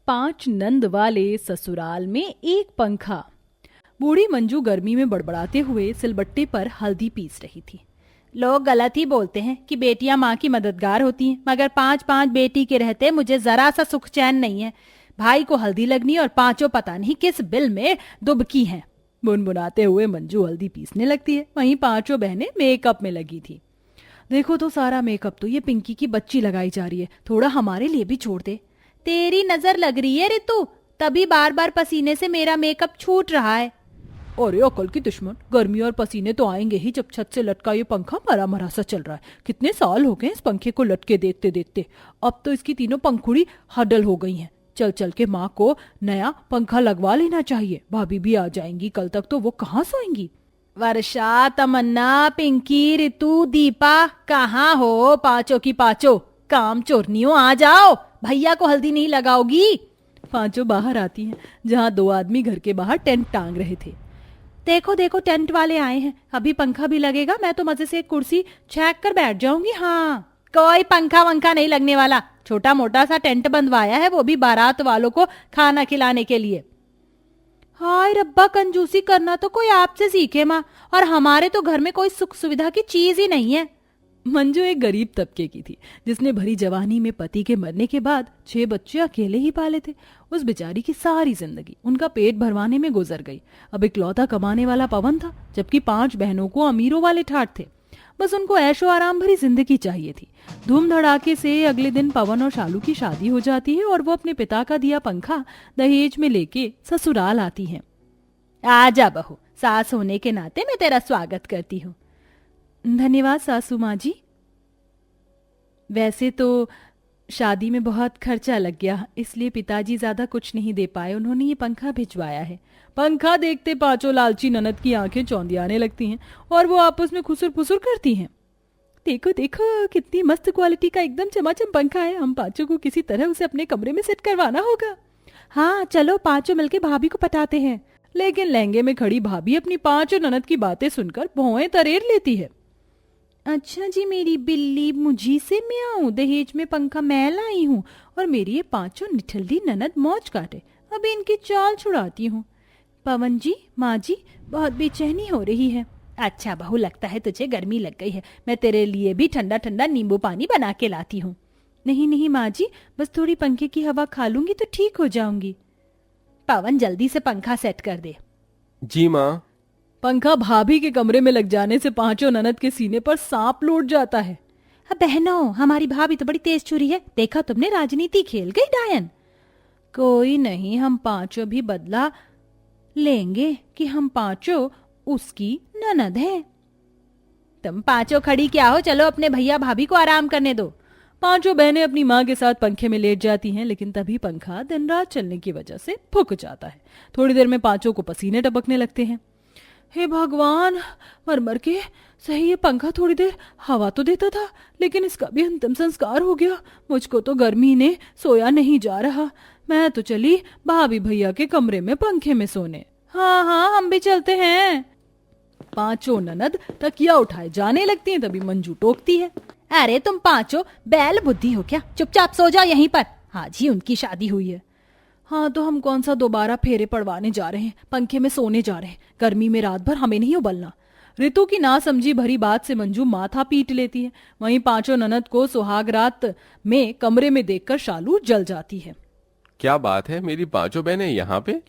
5 नंद वाले ससुराल में एक पंखा। बूढ़ी मंजू गर्मी में बड़बड़ाते हुए सिलबट्टे पर हल्दी पीस रही थी। लोग गलत ही बोलते हैं कि बेटियां माँ की मददगार होती हैं, मगर 5-5 बेटी के रहते मुझे जरा सा सुख चैन नहीं है। भाई को हल्दी लगनी और पांचों पता नहीं किस बिल में दुबकी हैं। बुनबुनाते हुए मंजू हल्दी पीसने लगती है। वहीं पांचों बहनें मेकअप में लगी थी। देखो तो सारा मेकअप तो ये पिंकी की बच्ची लगाई जा रही है, थोड़ा हमारे लिए भी छोड़ दे। तेरी नजर लग रही है रितु, तभी बार बार पसीने से मेरा मेकअप छूट रहा है। अरे अकल की दुश्मन, गर्मी और पसीने तो आएंगे ही जब छत से लटका ये पंखा मरा मरा सा चल रहा है। कितने साल हो गए इस पंखे को लटके देखते देखते, अब तो इसकी तीनों पंखुड़ी हडल हो गई हैं। चल चल के माँ को नया पंखा लगवा लेना चाहिए। भाभी भी आ जाएंगी, कल तक तो वो कहाँ सोएंगी। वर्षा, तमन्ना, पिंकी, रितु, दीपा, कहाँ हो पांचों की पांचों? काम चोरनियों आ जाओ, भैया को हल्दी नहीं लगाओगी। पांचों बाहर आती हैं, जहाँ 2 आदमी घर के बाहर टेंट टांग रहे थे। देखो देखो टेंट वाले आए हैं, अभी पंखा भी लगेगा। मैं तो मजे से एक कुर्सी छेक कर बैठ जाऊंगी। हाँ, कोई पंखा वंखा नहीं लगने वाला। छोटा मोटा सा टेंट बंधवाया है, वो भी बारात वालों को खाना खिलाने के लिए। हाय रब्बा, कंजूसी करना तो कोई आपसे सीखे माँ, और हमारे तो घर में कोई सुख सुविधा की चीज ही नहीं है। मंजू एक गरीब तबके की थी, जिसने भरी जवानी में पति के मरने के बाद 6 बच्चे अकेले ही पाले थे। उस बेचारी की सारी जिंदगी उनका पेट भरवाने में गुजर गई। अब इकलौता कमाने वाला पवन था, जबकि 5 बहनों को अमीरों वाले ठाठ थे। बस उनको ऐशो आराम भरी जिंदगी चाहिए थी। धूम धड़ाके से अगले दिन पवन और शालू की शादी हो जाती है और वो अपने पिता का दिया पंखा दहेज में लेके ससुराल आती है। आजा बहू, सास होने के नाते मैं तेरा स्वागत करती हूँ। धन्यवाद सासू माँ जी। वैसे तो शादी में बहुत खर्चा लग गया, इसलिए पिताजी ज्यादा कुछ नहीं दे पाए। उन्होंने ये पंखा भिजवाया है। पंखा देखते पांचों लालची ननद की आंखें चौंधियाने लगती हैं और वो आपस में खुसुर फुसुर करती हैं। देखो देखो कितनी मस्त क्वालिटी का एकदम चमाचम पंखा है। हम पांचों को किसी तरह उसे अपने कमरे में सेट करवाना होगा। हाँ चलो, पांचों मिलके भाभी को पटाते हैं। लेकिन लहंगे में खड़ी भाभी अपनी 5 ननद की बातें सुनकर भौएं तरेर लेती है। अच्छा जी, मेरी बिल्ली मुझी से म्याऊं, दहेज में पंखा मैं लाई हूँ और मेरी ये 5 निठल्ली ननद मौज काटे। अभी इनकी चाल छुड़ाती हूँ। पवन जी, माँ जी, बहुत बेचैनी हो रही है। अच्छा बहू, लगता है तुझे गर्मी लग गई है। मैं तेरे लिए भी ठंडा ठंडा नींबू पानी बना के लाती हूँ। नहीं नहीं माँ जी, बस थोड़ी पंखे की हवा खा लूंगी तो ठीक हो जाऊंगी। पवन जल्दी से पंखा सेट कर दे। जी माँ। पंखा भाभी के कमरे में लग जाने से 5 ननद के सीने पर सांप लौट जाता है। बहनों, हमारी भाभी तो बड़ी तेज छुरी है। देखा तुमने, राजनीति खेल गई डायन। कोई नहीं, हम 5 भी बदला लेंगे कि हम 5 उसकी ननद हैं। तुम 5 खड़ी क्या हो, चलो अपने भैया भाभी को आराम करने दो। 5 बहनें अपनी माँ के साथ पंखे में लेट जाती हैं, लेकिन तभी पंखा दिन रात चलने की वजह से फूक जाता है। थोड़ी देर में 5 को पसीने टपकने लगते हैं। हे भगवान, मर मर के सही ये पंखा थोड़ी देर हवा तो देता था, लेकिन इसका भी अंतिम संस्कार हो गया। मुझको तो गर्मी ने सोया नहीं जा रहा। मैं तो चली भाभी भैया के कमरे में पंखे में सोने। हाँ हाँ, हम भी चलते हैं। 5 ननद तकिया उठाए जाने लगती हैं, तभी मंजू टोकती है। अरे तुम 5 बैल बुद्धि हो क्या, चुपचाप सो जाओ यहीं पर। आज ही उनकी शादी हुई है। हाँ तो हम कौन सा दोबारा फेरे पड़वाने जा रहे हैं, पंखे में सोने जा रहे हैं। गर्मी में रात भर हमें नहीं उबलना। ऋतु की नासमझी भरी बात से मंजू माथा पीट लेती है। वहीं 5 ननद को सुहाग रात में कमरे में देखकर शालू जल जाती है। क्या बात है, मेरी 5 बहनें यहाँ पे?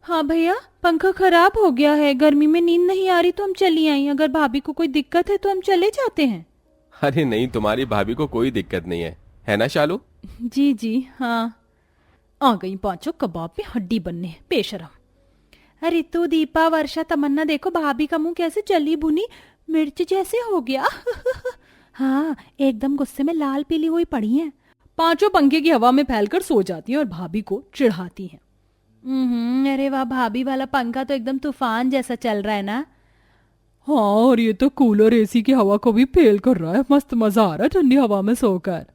हाँ भैया, पंखा खराब हो गया है, गर्मी में नींद नहीं आ रही तो हम चली आई। अगर भाभी को कोई दिक्कत है तो हम चले जाते हैं। अरे नहीं, तुम्हारी भाभी को कोई दिक्कत नहीं है ना शालू? जी जी हाँ। आ गई 5 कबाब में हड्डी बनने, बेशरम। अरे तो दीपा, वर्षा, तमन्ना, देखो भाभी का मुंह कैसे जली भुनी मिर्च जैसे हो गया। हाँ, एकदम गुस्से में लाल पीली हुई पड़ी हैं। 5 पंखे की हवा में फैलकर सो जाती हैं और भाभी को चिढ़ाती हैं। अरे वाह, भाभी वाला पंखा तो एकदम तूफान जैसा चल रहा है ना। हाँ, और ये तो कूलर एसी की हवा को भी फेल कर रहा है। मस्त मजा आ रहा है ठंडी हवा में सोकर।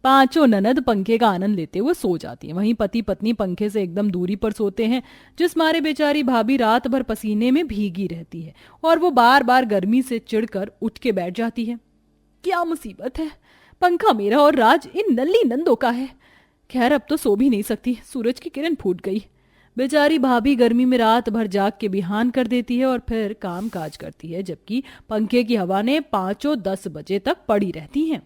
5 ननद पंखे का आनंद लेते हुए सो जाती हैं। वहीं पति पत्नी पंखे से एकदम दूरी पर सोते हैं, जिस मारे बेचारी भाभी रात भर पसीने में भीगी रहती है और वो बार बार गर्मी से चिढ़कर उठ के बैठ जाती है। क्या मुसीबत है, पंखा मेरा और राज इन नल्ली नंदों का है। खैर अब तो सो भी नहीं सकती, सूरज की किरण फूट गई। बेचारी भाभी गर्मी में रात भर जाग के बिहान कर देती है और फिर काम काज करती है, जबकि पंखे की हवा ने 5-10 बजे तक पड़ी रहती है।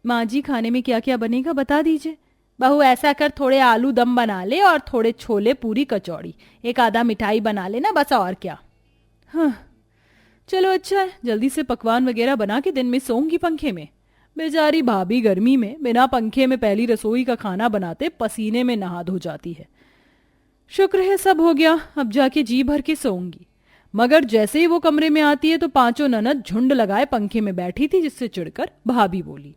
माँ जी खाने में क्या क्या बनेगा बता दीजिए। बहू ऐसा कर, थोड़े आलू दम बना ले और थोड़े छोले पूरी कचौड़ी, एक आधा मिठाई बना लेना, बस और क्या। हाँ चलो अच्छा है, जल्दी से पकवान वगैरह बना के दिन में सोऊंगी पंखे में। बेचारी भाभी गर्मी में बिना पंखे में पहली रसोई का खाना बनाते पसीने में नहा धो जाती है। शुक्र है सब हो गया, अब जाके जी भर के सोऊंगी। मगर जैसे ही वो कमरे में आती है तो पांचों ननद झुंड लगाए पंखे में बैठी थी, जिससे चिढ़कर भाभी बोली,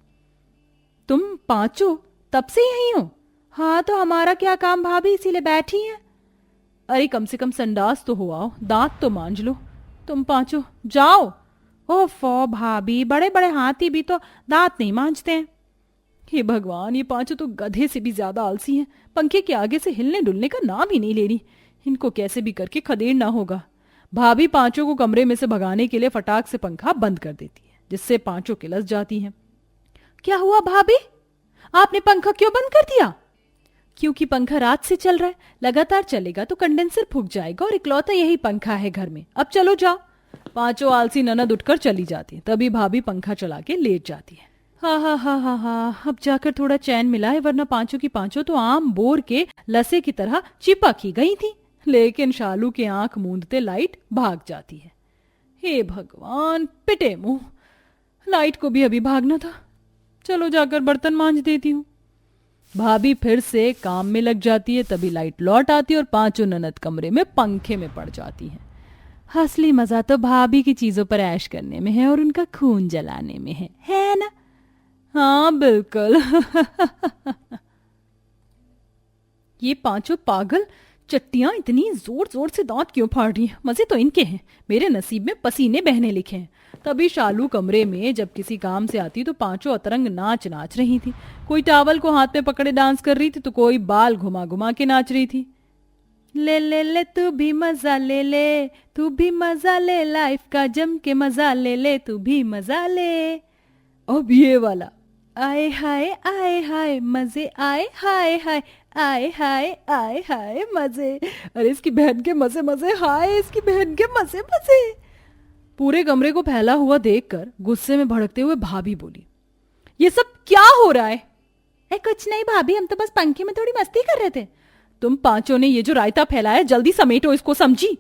तुम पांचों तब से यही हो? हाँ तो हमारा क्या काम भाभी, इसीलिए बैठी हैं। अरे कम से कम संडास तो हो आओ, दांत तो मांज लो। तुम पांचों जाओ। ओफो भाभी, बड़े बड़े हाथी भी तो दांत नहीं मांजते हैं। हे भगवान, ये पांचों तो गधे से भी ज्यादा आलसी हैं। पंखे के आगे से हिलने डुलने का नाम ही नहीं ले रही। इनको कैसे भी करके खदेड़ना होगा। भाभी पांचों को कमरे में से भगाने के लिए फटाक से पंखा बंद कर देती है, जिससे पांचों किलस जाती हैं। क्या हुआ भाभी, आपने पंखा क्यों बंद कर दिया? क्योंकि पंखा रात से चल रहा है, लगातार चलेगा तो कंडेंसर फूक जाएगा और इकलौता यही पंखा है घर में। अब चलो जाओ। पांचों आलसी ननद उठकर चली जाती है। तभी भाभी पंखा चला के लेट जाती है। हा, अब जाकर थोड़ा चैन मिला है, वरना पांचों की पांचों तो आम बोर के लसे की तरह चिपक ही गई थी। लेकिन शालू के आंख मूंदते लाइट भाग जाती है। हे भगवान, पिटे मुंह, लाइट को भी अभी भागना था। चलो जाकर बर्तन मांज देती हूँ। भाभी फिर से काम में लग जाती है। तभी लाइट लौट आती है और पांचों ननद कमरे में पंखे में पड़ जाती हैं। असली मजा तो भाभी की चीजों पर ऐश करने में है और उनका खून जलाने में है ना? हाँ बिल्कुल। ये पांचों पागल चट्टियां इतनी जोर जोर से दांत क्यों फाड़ रही हैं? मजे तो इनके हैं, मेरे नसीब में पसीने बहने लिखे हैं। तभी शालू कमरे में जब किसी काम से आती तो पांचों अतरंग नाच रही थी। कोई टावल को हाथ में पकड़े डांस कर रही थी तो कोई बाल घुमा घुमा के नाच रही थी। ले ले ले तू भी मजा ले ले, तू भी मजा ले, लाइफ का जम के मजा ले ले, तू भी मजा ले। अब ये वाला, आए हाय मजे आए, हाय हाय आए हाय मजे। अरे इसकी बहन के मजे मजे, हाय इसकी बहन के मजे मजे। पूरे कमरे को फैला हुआ देखकर गुस्से में भड़कते हुए भाभी बोली, ये सब क्या हो रहा है? कुछ नहीं भाभी, हम तो बस पंखे में थोड़ी मस्ती कर रहे थे। तुम पांचों ने ये जो रायता फैलाया, जल्दी समेटो इसको, समझी?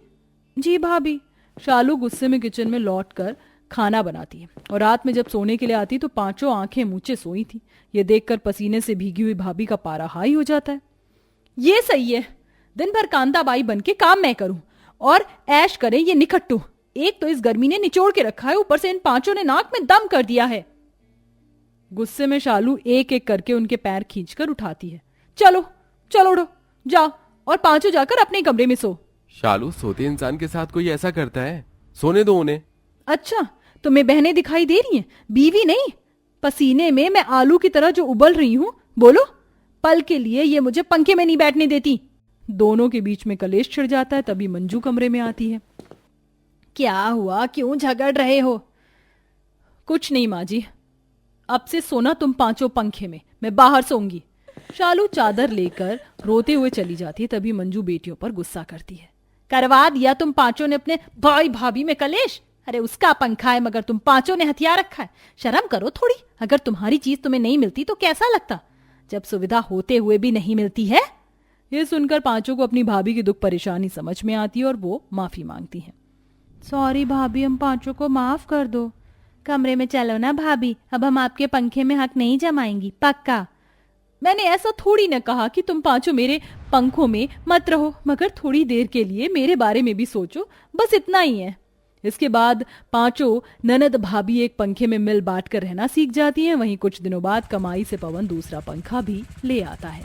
जी भाभी। शालू गुस्से में किचन में लौटकर खाना बनाती है और रात में जब सोने के लिए आती तो पांचों आंखें मूंछे सोई थी। ये देखकर पसीने से भीगी हुई भाभी का पारा हाई हो जाता है। ये सही है, दिन भर कांताबाई बन के काम मैं करूं और ऐश करें ये निखट्टू। एक तो इस गर्मी ने निचोड़ के रखा है, ऊपर से इन पांचों ने नाक में दम कर दिया है। गुस्से में शालू एक एक करके उनके पैर खींचकर उठाती है। चलो चलो उठो, जाओ और पांचों जाकर अपने कमरे में सो। शालू, सोते इंसान के साथ कोई ऐसा करता है? सोने दो उन्हें। अच्छा, तुम्हें बहनें दिखाई दे रही हैं, बीवी नहीं। पसीने में मैं आलू की तरह जो उबल रही हूं, बोलो। पल के लिए ये मुझे पंखे में नहीं बैठने देती। दोनों के बीच में कलेश छिड़ जाता है। तभी मंजू कमरे में आती है। क्या हुआ, क्यों झगड़ रहे हो? कुछ नहीं माँ जी, अब से सोना तुम पांचों पंखे में, मैं बाहर सोऊंगी। शालू चादर लेकर रोते हुए चली जाती है। तभी मंजू बेटियों पर गुस्सा करती है। करवा दिया तुम पांचों ने अपने भाई भाभी में कलेश। अरे उसका पंखा है मगर तुम पांचों ने हथियार रखा है। शर्म करो थोड़ी। अगर तुम्हारी चीज तुम्हें नहीं मिलती तो कैसा लगता, जब सुविधा होते हुए भी नहीं मिलती है। ये सुनकर पांचों को अपनी भाभी की दुख परेशानी समझ में आती है और वो माफी मांगती हैं। सॉरी भाभी, हम पांचों को माफ कर दो। कमरे में चलो ना भाभी, अब हम आपके पंखे में हक नहीं जमाएंगी, पक्का। मैंने ऐसा थोड़ी न कहा कि तुम पांचों मेरे पंखों में मत रहो, मगर थोड़ी देर के लिए मेरे बारे में भी सोचो, बस इतना ही है। इसके बाद पांचों ननद भाभी एक पंखे में मिल बांट कर रहना सीख जाती हैं। वहीं कुछ दिनों बाद कमाई से पवन दूसरा पंखा भी ले आता है।